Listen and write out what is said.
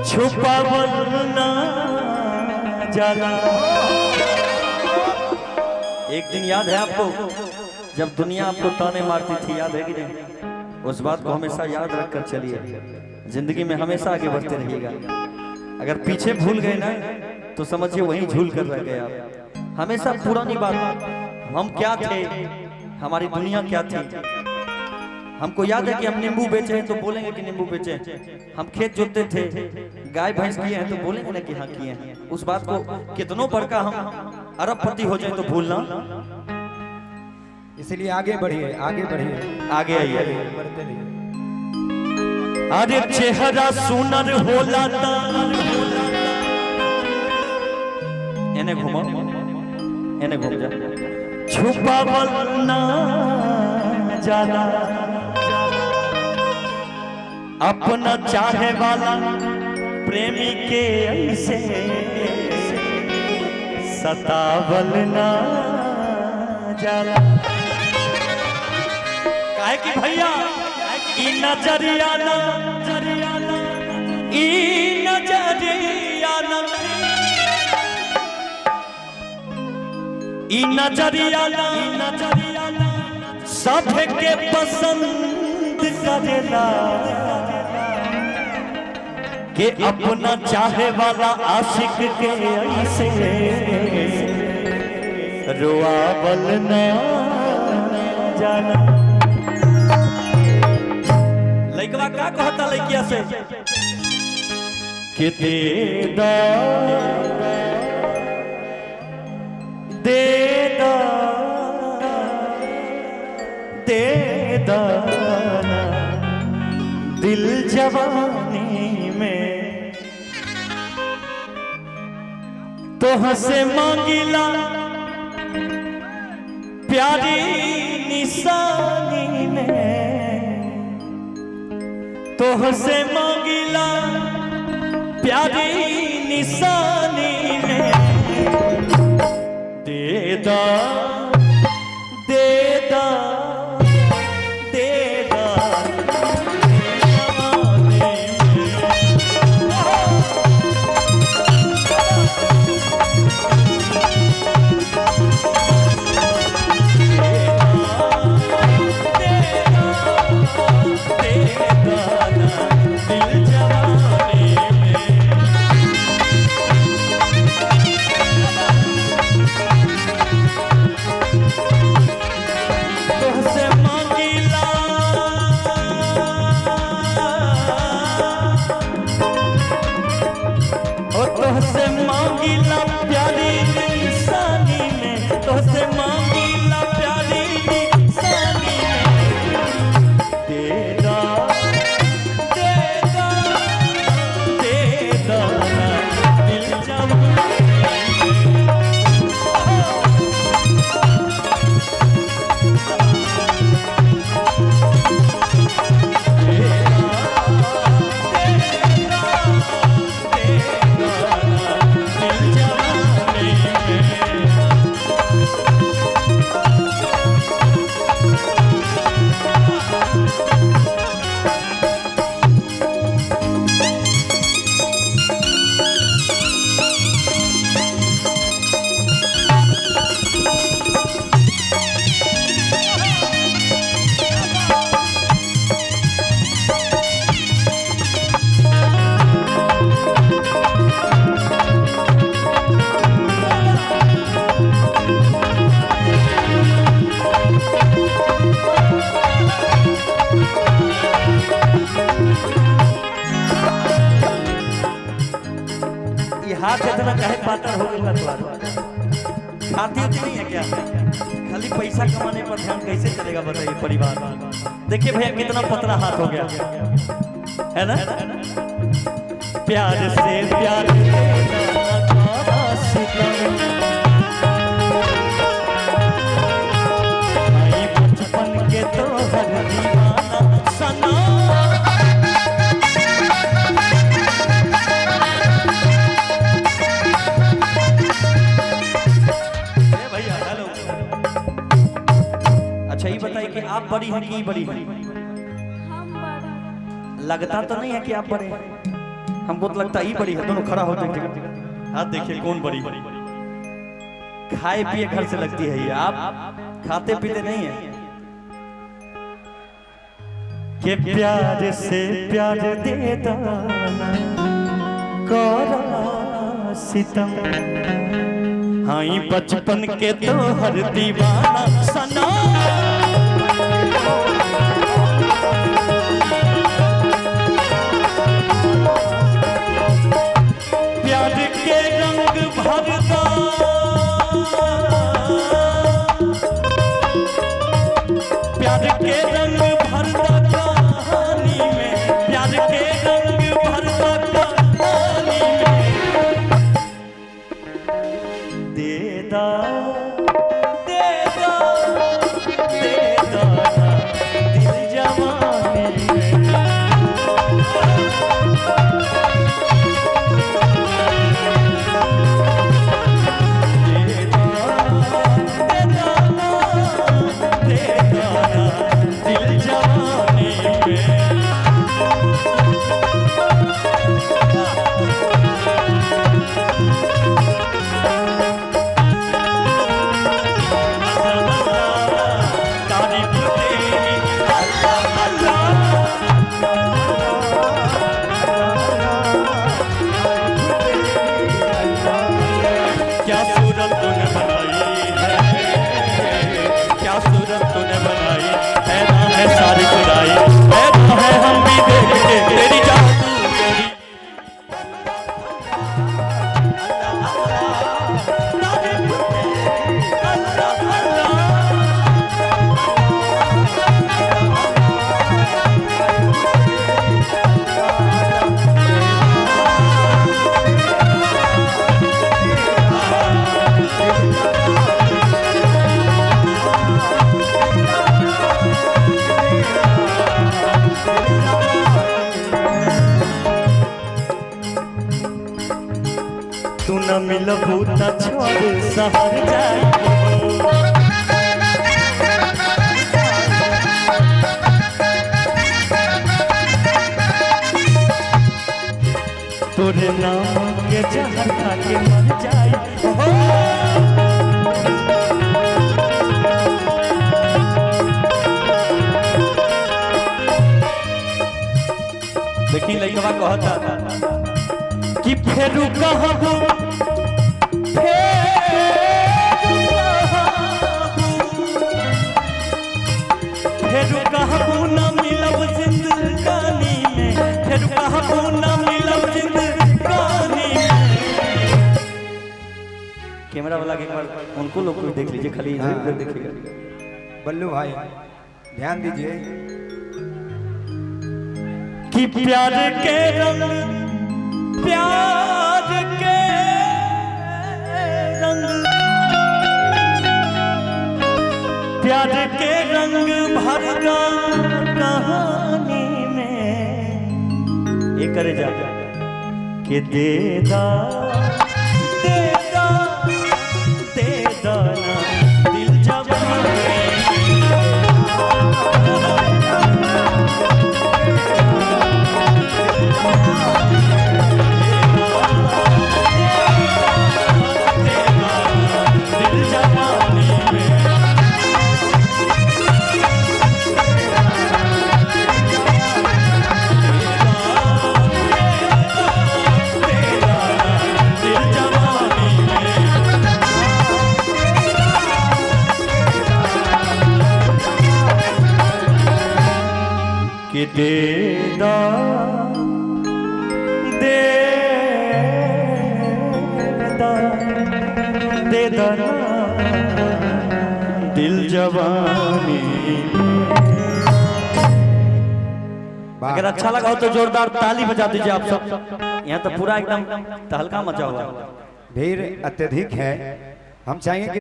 छुपावल ना जाला। एक दिन याद है आपको जब दुनिया आपको ताने मारती थी, याद है कि नहीं? उस बात को हमेशा याद रखकर चलिए, जिंदगी में हमेशा आगे बढ़ते रहिएगा। अगर पीछे भूल गए ना तो समझिए वहीं झूल कर रह गए आप। हमेशा पुरानी बात, हम क्या थे, हमारी दुनिया क्या थी। हमको याद है कि हम नींबू बेचे हैं तो बोलेंगे कि नींबू बेचे हैं। हम खेत जोतते थे, गाय भैंस किए हैं तो बोलेंगे ना कि हाँ किए हैं। उस बात को कितनों बड़का हम अरबपति हो जाए तो भूलना। इसलिए आगे बढ़िए, आगे बढ़िए, आगे आइए, बढ़ते रहिए। अरे चेहरा सुनर होला एने घूमो, एने घूम जा। छुपावल ना जाला, अपना चाहे वाला प्रेमी के ऐसे सतावल ना जाला। काहे कि भैया ई नजरिया ना, ई नजरिया ना, ई नजरिया ना सब के पसंद करेला के अपना चाहे वाला आशिक के ऐसे रुआवल ना जाना। लइकवा का कहता लइकिया से कि दे दा दिल जवानी में तो हंसे मांगिला प्यारी निशानी में, तो हंसे मांगिला प्यारी निशानी में। दे दा हाथ इतना कहे पातर हो गया खाती उतनी नहीं है क्या? खाली पैसा कमाने पर ध्यान कैसे चलेगा बताइए परिवार। देखिए भैया कितना पतला हाथ हो गया है ना। प्यार से प्यार बचपन के तो हर दीवाना सना। अच्छा ये बताइए कि आप बड़ी हैं कि बड़ी हैं? हम बड़ा। लगता तो नहीं है कि आप बड़े हैं। हमको तो लगता ही बड़ी है, दोनों खड़ा होते हैं। हाथ देखिए कौन बड़ी, खाए पिए घर से लगती है ये, आप खाते पीते नहीं है। के प्यार से प्यार देता करा सितम, हाँ बचपन के तो हर दीवाना सना। प्यार के रंग भरता, प्यार के रंग भरता कहानी में, प्यार के रंग भरता कहानी में। देदा देदा देदा दिल जवानी में। क्या सूरत तूने बनाई है, क्या सूरत तूने बनाई है, ना है सारी खुदाई है, ना है हम भी देखते तेरी जादू तेरी। तू न मिलबू त छोड़ शहर जाई, तोरे नाम के जहर खा के मर जाई। देखी लइकवा कहता कि फेरू कहबू, फेरू कहबू न मिलब जिंदगानी में, फेरू कहबू न मिलब जिंदगानी में। कैमरा वाला एक बार उनको लोग को देख लीजिए, खाली इधर देखिएगा। बल्लू भाई ध्यान दीजिए कि प्यार के रंग, प्यार के रंग, प्यार के रंग भरता कहानी में। ये करे जा के देदा देदा देदा ना दिल जवानी। कि देदा देदा देदा दिल जवानी। अगर अच्छा लगा हो तो जोरदार ताली बजा दीजिए आप सब। यहाँ तो पूरा एकदम तहलका मचा हुआ है। भीड़ अत्यधिक है, हम चाहेंगे कि